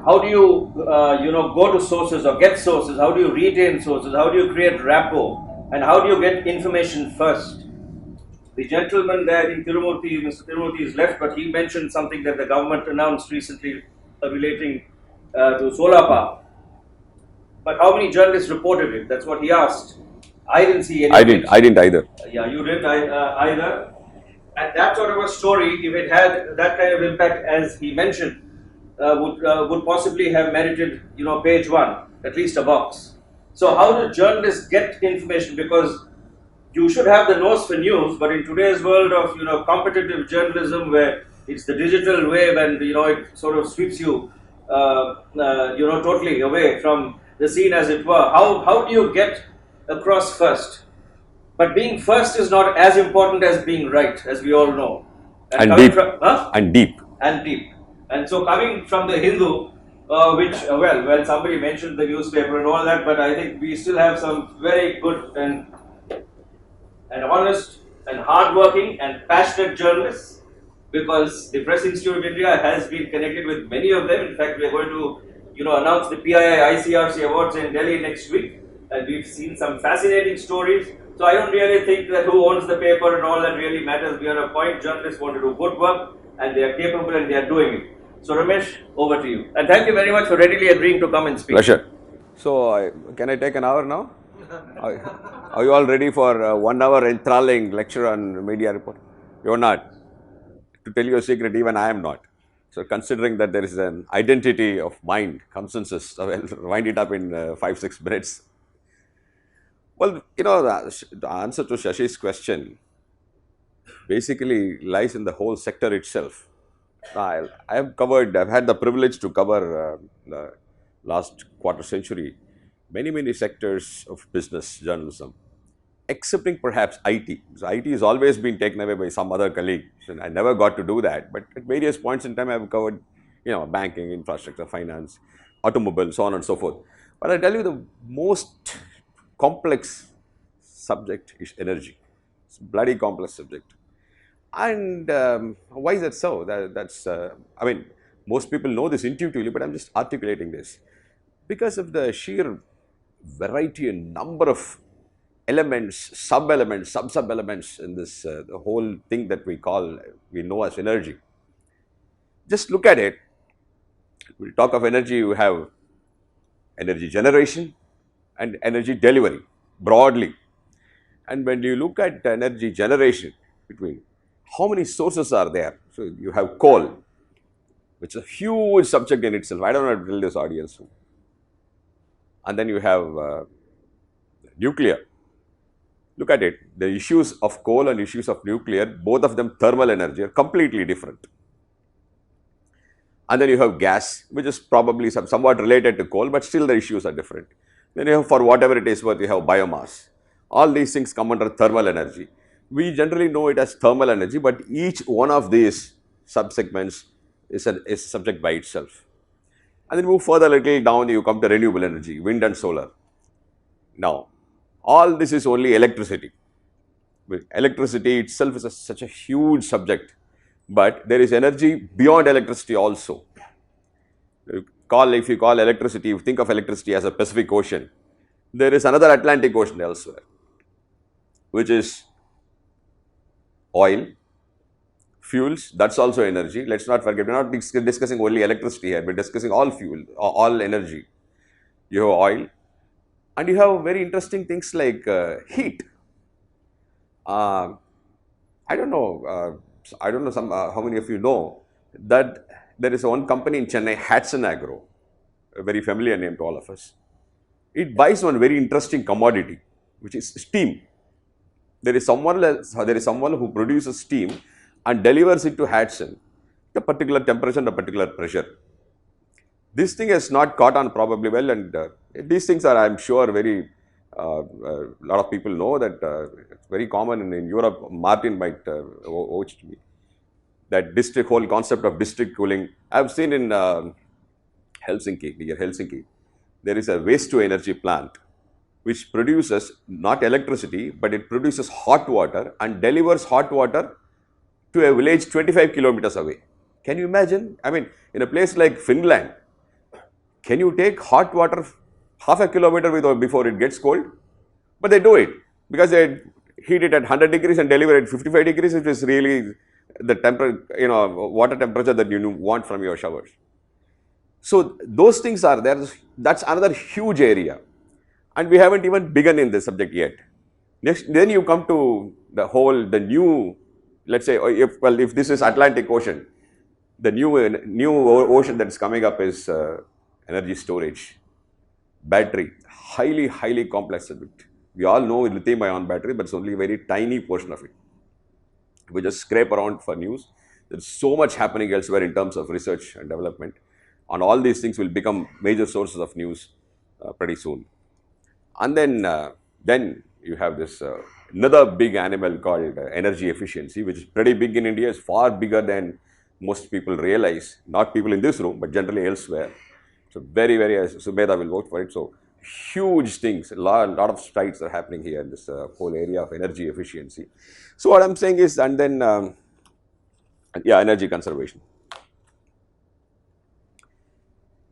how do you, go to sources or get sources? How do you retain sources? How do you create rapport? And how do you get information first? The gentleman there in Tirumurthy, Mr. Tirumurthy is left, but he mentioned something that the government announced recently relating to solar power. But how many journalists reported it? That's what he asked. I didn't see any. I didn't either. Yeah, you didn't either. And that sort of a story, if it had that kind of impact as he mentioned, would possibly have merited, page one, at least a box. So how do journalists get information? Because you should have the nose for news, but in today's world of competitive journalism, where it's the digital wave and it sort of sweeps you, totally away from the scene, as it were. How do you get across first? But being first is not as important as being right, as we all know. And deep. And deep. And so coming from the Hindu, which, well, somebody mentioned the newspaper and all that, but I think we still have some very good and honest and hardworking and passionate journalists, because the Press Institute of India has been connected with many of them. In fact, we are going to, announce the PII ICRC Awards in Delhi next week, and we've seen some fascinating stories. So I don't really think that who owns the paper and all that really matters. We are a point. Journalists want to do good work, and they are capable and they are doing it. So Ramesh, over to you. And thank you very much for readily agreeing to come and speak. Pleasure. So can I take an hour now? Are you all ready for a 1 hour enthralling lecture on media report? You're not. To tell you a secret, even I am not. So considering that there is an identity of mind, consensus, I will wind it up in 5-6 minutes. Well, the answer to Shashi's question basically lies in the whole sector itself. I've had the privilege to cover the last quarter century many sectors of business journalism, excepting perhaps IT. So IT has always been taken away by some other colleague. So I never got to do that, but at various points in time I've covered, banking, infrastructure, finance, automobile, so on and so forth. But I tell you, the most complex subject is energy. It's a bloody complex subject. And why is that so? Most people know this intuitively, but I'm just articulating this. Because of the sheer variety and number of elements, sub-elements, sub-elements in this, the whole thing that we know as energy. Just look at it. When we talk of energy, you have energy generation and energy delivery, broadly. And when you look at energy generation, between how many sources are there? So you have coal, which is a huge subject in itself. I don't know how to tell this audience. And then you have nuclear. Look at it. The issues of coal and issues of nuclear, both of them thermal energy, are completely different. And then you have gas, which is probably somewhat related to coal, but still the issues are different. Then you have, for whatever it is worth, you have biomass. All these things come under thermal energy. We generally know it as thermal energy, but each one of these subsegments is a subject by itself. And then move further a little down, you come to renewable energy, wind and solar. Now, all this is only electricity. Electricity itself is such a huge subject, but there is energy beyond electricity also. If you call electricity, you think of electricity as a Pacific Ocean. There is another Atlantic Ocean elsewhere, which is oil, fuels, that's also energy. Let's not forget, we're not discussing only electricity here, we're discussing all fuel, all energy. You have oil, and you have very interesting things like heat. I don't know how many of you know that there is one company in Chennai, Hatsun Agro, a very familiar name to all of us. It buys one very interesting commodity, which is steam. There is someone who produces steam and delivers it to Hatsun at a particular temperature and a particular pressure. This thing has not caught on probably well, and these things are, I'm sure, very a lot of people know that it's very common in Europe. Martin might vouch to me that whole concept of district cooling. I've seen in Helsinki, near Helsinki, there is a waste to energy plant which produces not electricity, but it produces hot water and delivers hot water to a village 25 kilometers away. Can you imagine? I mean, in a place like Finland, Can you take hot water half a kilometer before it gets cold? But they do it because they heat it at 100 degrees and deliver it 55 degrees, which is really the water temperature that you want from your showers. So those things are there. That's another huge area, and we haven't even begun in this subject yet. Next, then you come to the new, let's say, if this is Atlantic Ocean, the new ocean that's coming up is energy storage, battery, highly complex subject. We all know lithium-ion battery, but it's only a very tiny portion of it. We just scrape around for news. There's so much happening elsewhere in terms of research and development, and all these things will become major sources of news pretty soon. And then you have this another big animal called energy efficiency, which is pretty big in India. It's far bigger than most people realize. Not people in this room, but generally elsewhere. So very, Sumedha will vote for it. So huge things, a lot of strides are happening here in this whole area of energy efficiency. So what I'm saying is, and then energy conservation.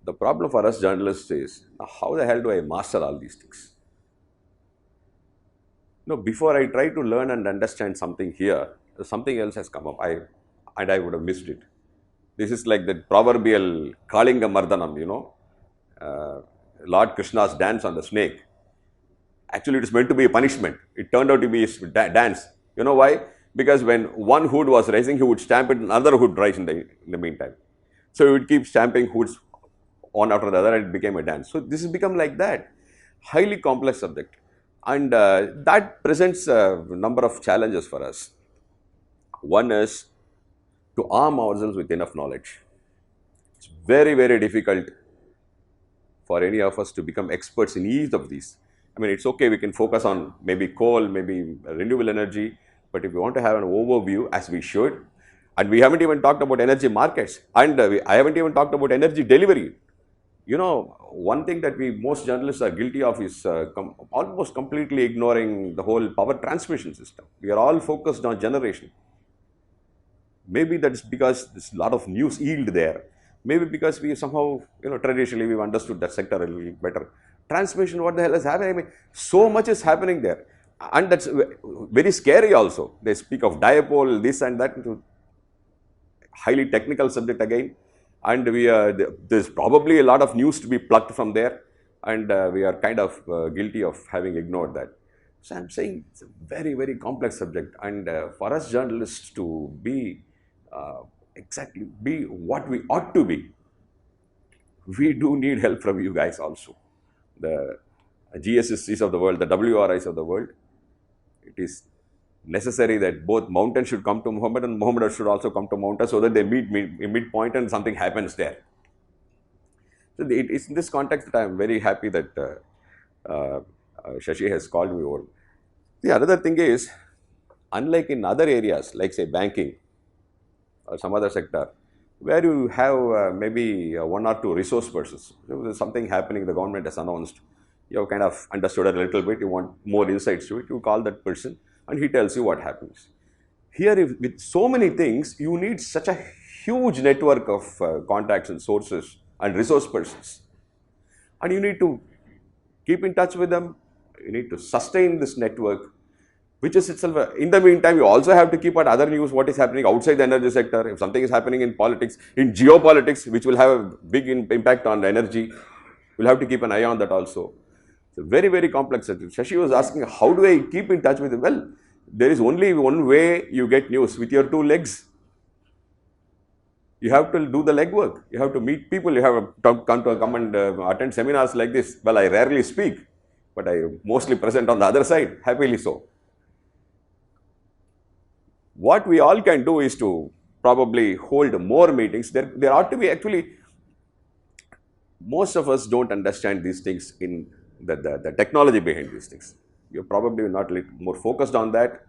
The problem for us journalists is, how the hell do I master all these things? No, before I try to learn and understand something here, something else has come up. I would have missed it. This is like the proverbial Kalinga Mardanam, Lord Krishna's dance on the snake. Actually, it is meant to be a punishment. It turned out to be a dance. You know why? Because when one hood was rising, he would stamp it, and another hood rise in the meantime. So he would keep stamping hoods one after the other, and it became a dance. So this has become like that. Highly complex subject. And that presents a number of challenges for us. One is to arm ourselves with enough knowledge. It's very difficult for any of us to become experts in each of these. I mean, it's okay, we can focus on maybe coal, maybe renewable energy, but if we want to have an overview, as we should, and we haven't even talked about energy markets, and I haven't even talked about energy delivery. One thing that most journalists are guilty of is almost completely ignoring the whole power transmission system. We are all focused on generation. Maybe that's because there's a lot of news yield there. Maybe because we somehow, traditionally we've understood that sector a little better. Transmission, what the hell is happening? I mean, so much is happening there. And that's very scary also. They speak of dipole, this and that, highly technical subject again. And there's probably a lot of news to be plucked from there, and we are kind of guilty of having ignored that. So I'm saying it's a very complex subject, and for us journalists to be what we ought to be, we do need help from you guys also. The GSSCs of the world, the WRIs of the world, it is necessary that both mountains should come to Muhammad and Muhammad should also come to mountain, so that they meet midpoint and something happens there. So it's in this context that I am very happy that Shashi has called me over. The other thing is, unlike in other areas like say banking or some other sector, where you have maybe one or two resource persons, there's something happening, the government has announced, you have kind of understood a little bit, you want more insights to it, you call that person and he tells you what happens. Here, with so many things, you need such a huge network of contacts and sources and resource persons. And you need to keep in touch with them, you need to sustain this network, which is itself, in the meantime, you also have to keep at other news, what is happening outside the energy sector. If something is happening in politics, in geopolitics, which will have a big impact on energy, we'll have to keep an eye on that also. It's a very complex subject. Shashi was asking, how do I keep in touch with it? Well, there is only one way you get news, with your two legs. You have to do the legwork. You have to meet people. You have to come and attend seminars like this. Well, I rarely speak, but I mostly present on the other side, happily so. What we all can do is to probably hold more meetings. There ought to be actually, most of us don't understand these things in the technology behind these things. You're probably not more focused on that,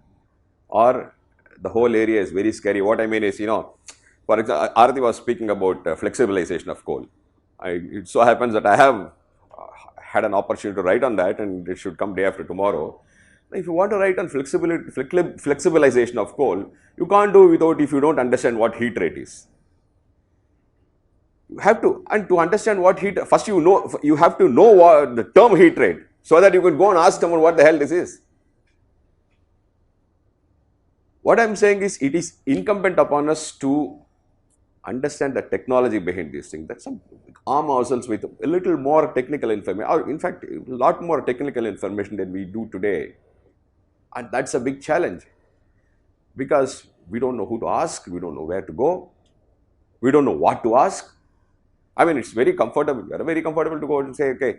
or the whole area is very scary. What I mean is, for example, Aarti was speaking about flexibilization of coal. It so happens that I have had an opportunity to write on that, and it should come day after tomorrow. If you want to write on flexibilization of coal, you can't do without if you don't understand what heat rate is. have to, and to understand what heat, first you have to know what the term heat rate, so that you can go and ask someone what the hell this is. What I'm saying is, it is incumbent upon us to understand the technology behind these things. That's some arm ourselves with a little more technical information, or in fact, a lot more technical information than we do today. And that's a big challenge, because we don't know who to ask, we don't know where to go, we don't know what to ask. I mean, it's very comfortable. We are very comfortable to go and say, okay,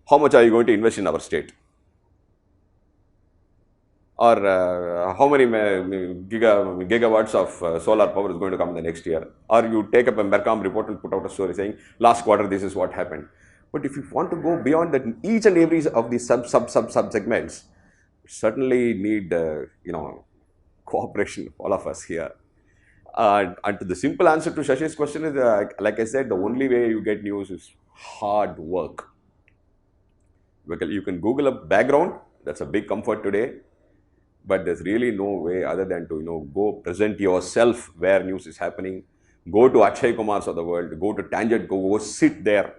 how much are you going to invest in our state? Or how many gigawatts of solar power is going to come in the next year? Or you take up a Mercom report and put out a story saying, last quarter this is what happened. But if you want to go beyond that, each and every of these sub segments, certainly need cooperation of all of us here. And to the simple answer to Shashi's question is, like I said, the only way you get news is hard work. You can Google a background, that's a big comfort today, but there's really no way other than to go present yourself where news is happening. Go to Akshay Kumars of the world, go to Tangent, go sit there,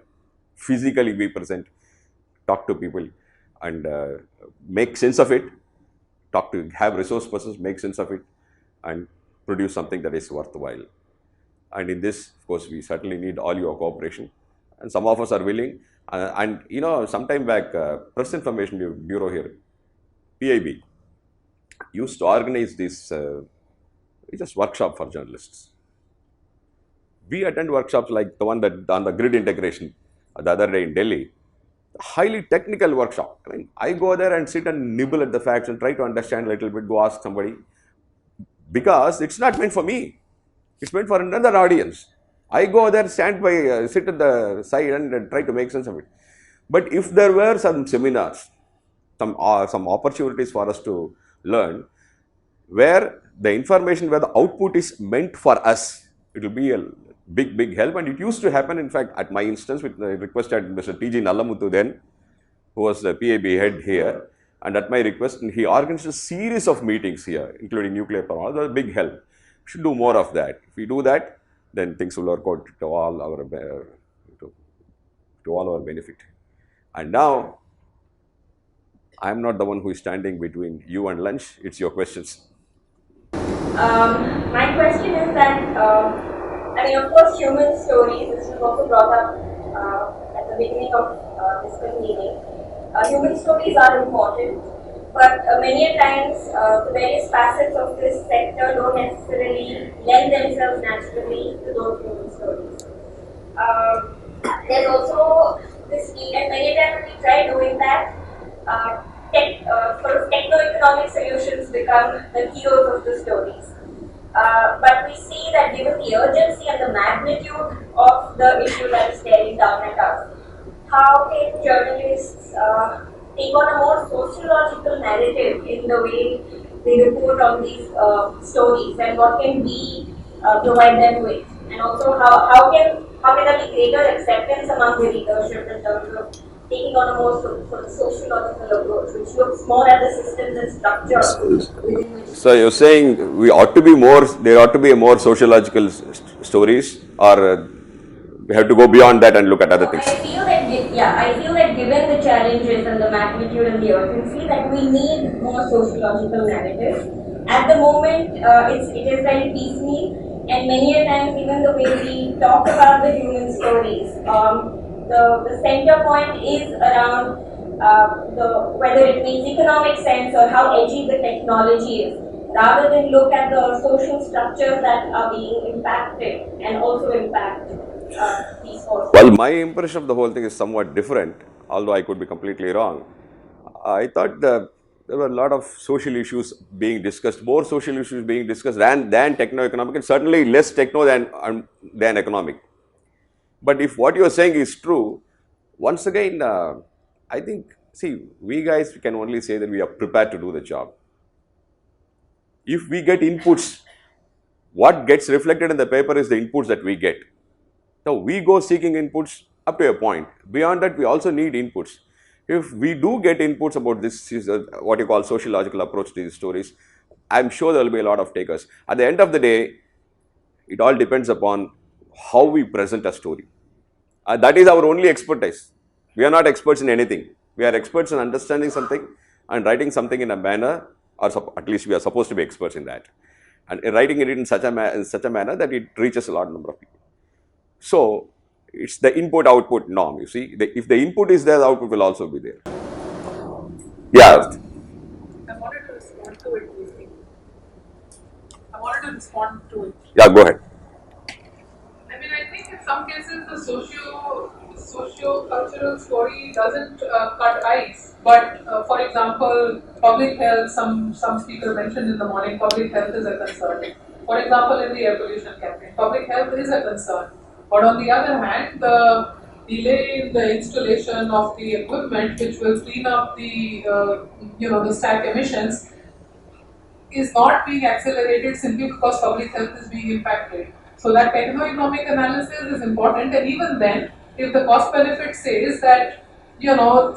physically be present, talk to people, and make sense of it. Have resource persons make sense of it, and produce something that is worthwhile. And in this, of course, we certainly need all your cooperation, and some of us are willing. Sometime back, Press Information Bureau here, PIB, used to organize this just workshop for journalists. We attend workshops like the one that on the grid integration the other day in Delhi. Highly technical workshop. I mean, I go there and sit and nibble at the facts and try to understand a little bit, go ask somebody, because it's not meant for me. It's meant for another audience. I go there, stand by, sit at the side and try to make sense of it. But if there were some seminars, some opportunities for us to learn, where the information, where the output is meant for us, it will be a big help. And it used to happen, in fact, at my instance, with the request at Mr. T.G. Nallamuthu then, who was the PAB head here, and at my request, he organized a series of meetings here, including nuclear power. That was a big help. We should do more of that. If we do that, then things will work out to all our benefit. And now, I am not the one who is standing between you and lunch. It's your questions. My question is that, of course, human stories, this was also brought up at the beginning of this meeting. Human stories are important, but many a times the various facets of this sector don't necessarily lend themselves naturally to those human stories. There's also this need, and many times when we try doing that, techno-economic solutions become the heroes of the stories. But we see that given the urgency and the magnitude of the issue that is staring down at us, how can journalists take on a more sociological narrative in the way they report on these stories, and what can we provide them with? And also how can there be greater acceptance among the readership in terms of taking on a more sort of sociological approach, which looks more at the systems and structures within which. So you're saying there ought to be more sociological stories, or we have to go beyond that and look at other things? I feel that given the challenges and the magnitude and the urgency, that we need more sociological narratives. At the moment, it is very piecemeal, and many a times even the way we talk about the human stories, the center point is around whether it makes economic sense or how edgy the technology is, rather than look at the social structures that are being impacted and also impact these forces. Well, my impression of the whole thing is somewhat different, although I could be completely wrong. I thought there were a lot of social issues being discussed, more social issues being discussed than techno-economic, and certainly less techno than economic. But if what you are saying is true, once again, I think, we guys can only say that we are prepared to do the job. If we get inputs, what gets reflected in the paper is the inputs that we get. Now, we go seeking inputs up to a point. Beyond that, we also need inputs. If we do get inputs about this, is what you call sociological approach to these stories, I'm sure there will be a lot of takers. At the end of the day, it all depends upon how we present a story. That is our only expertise. We are not experts in anything. We are experts in understanding something and writing something in a manner, or at least we are supposed to be experts in that, and writing it in such a manner that it reaches a large number of people. So it's the input-output norm. You see, if the input is there, the output will also be there. Yeah. I wanted to respond to it. I wanted to respond to it. Yeah. Go ahead. I mean, I think in some cases the socio-cultural story doesn't cut ice. But for example, public health. Some speaker mentioned in the morning, public health is a concern. For example, in the air pollution campaign, public health is a concern. But on the other hand, the delay in the installation of the equipment which will clean up the the stack emissions is not being accelerated simply because public health is being impacted. So that techno-economic analysis is important, and even then, if the cost benefit says that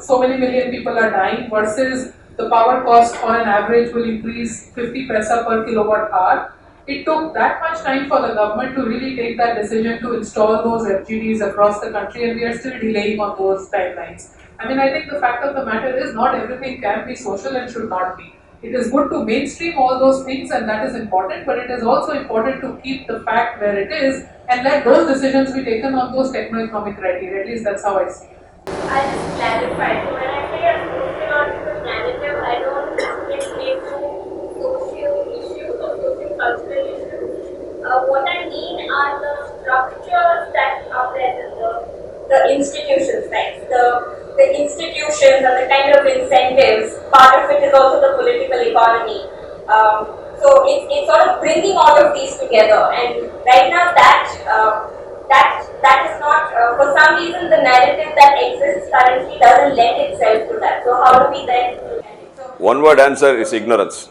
so many million people are dying versus the power cost on an average will increase 50 paisa per kilowatt hour, it took that much time for the government to really take that decision to install those FGDs across the country, and we are still delaying on those timelines. I mean, I think the fact of the matter is not everything can be social and should not be. It is good to mainstream all those things, and that is important, but it is also important to keep the fact where it is and let those decisions be taken on those techno-economic criteria. At least that's how I see it. I just clarify. So when I say a sociological narrative, I don't relate to social issues or social cultural issues. What I mean are the structures that are there, the institutions, right? The institutions and the kind of incentives. Part of it is also the political economy. So it's sort of bringing all of these together, and right now that is not, for some reason, the narrative that exists currently doesn't lend itself to that. So how do we then look at it? So One word answer is ignorance.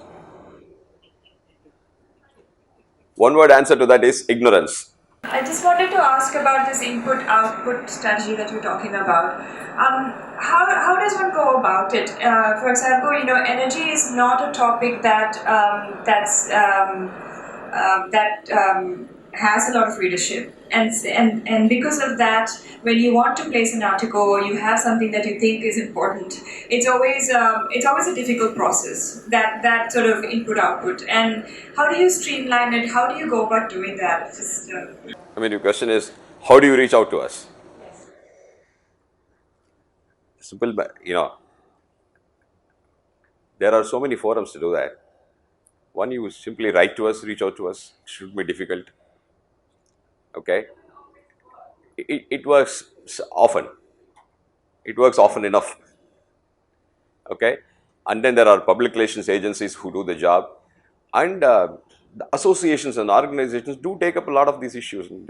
One word answer to that is ignorance. I just wanted to ask about this input-output strategy that you're talking about. How does one go about it? For example, energy is not a topic that has a lot of readership, and because of that, when you want to place an article or you have something that you think is important, it's always a difficult process, that sort of input-output. And how do you streamline it? How do you go about doing that? I mean, your question is, how do you reach out to us? Simple, there are so many forums to do that. One, you simply write to us, reach out to us. It shouldn't be difficult. Okay? It works often. It works often enough. Okay? And then there are public relations agencies who do the job. And the associations and organizations do take up a lot of these issues. And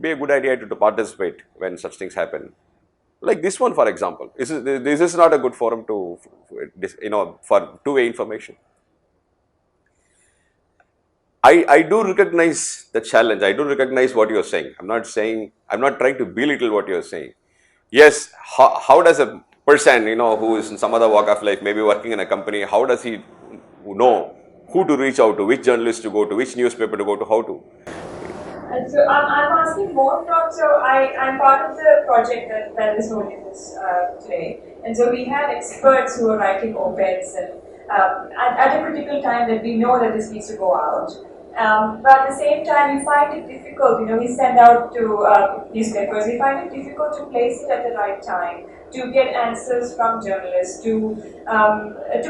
be a good idea to participate when such things happen. Like this one, for example. This is not a good forum for two-way information. I do recognize the challenge. I do recognize what you are saying. I'm not trying to belittle what you are saying. Yes, how does a person, who is in some other walk of life, maybe working in a company, how does he know who to reach out to, which journalist to go to, which newspaper to go to, how to? And so I'm asking more from, I'm part of the project that is holding this today. And so we have experts who are writing op-eds and at a critical time that we know that this needs to go out. But at the same time, we find it difficult, we send out to newspapers, we find it difficult to place it at the right time, to get answers from journalists, to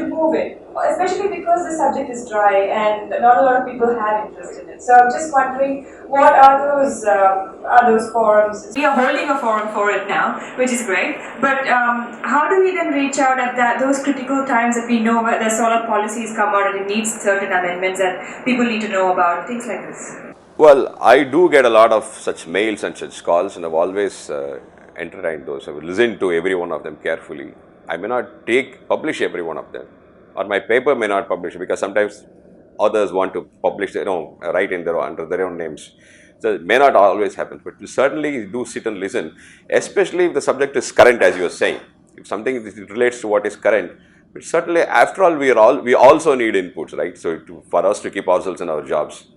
move it, especially because the subject is dry and not a lot of people have interest in it. So I'm just wondering, what are those forums? We are holding a forum for it now, which is great, but how do we then reach out at those critical times that we know where the solar policies come out and it needs certain amendments that people need to know about, things like this? Well, I do get a lot of such mails and such calls, and I've always entertained those. I will listen to every one of them carefully. I may not publish every one of them, or my paper may not publish it, because sometimes others want to publish, write under their own names. So it may not always happen, but we certainly do sit and listen, especially if the subject is current, as you were saying. If something relates to what is current, but certainly, after all, we also need inputs, right? So for us to keep ourselves in our jobs.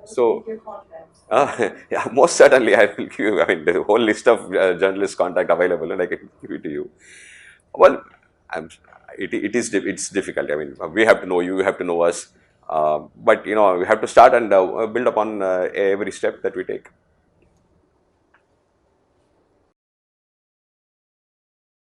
So, Give your contacts. yeah, most certainly I will give you, I mean, the whole list of journalist contact available and I can give it to you. Well, I'm, it's difficult. I mean, we have to know you, you have to know us. But, you know, we have to start and build upon every step that we take.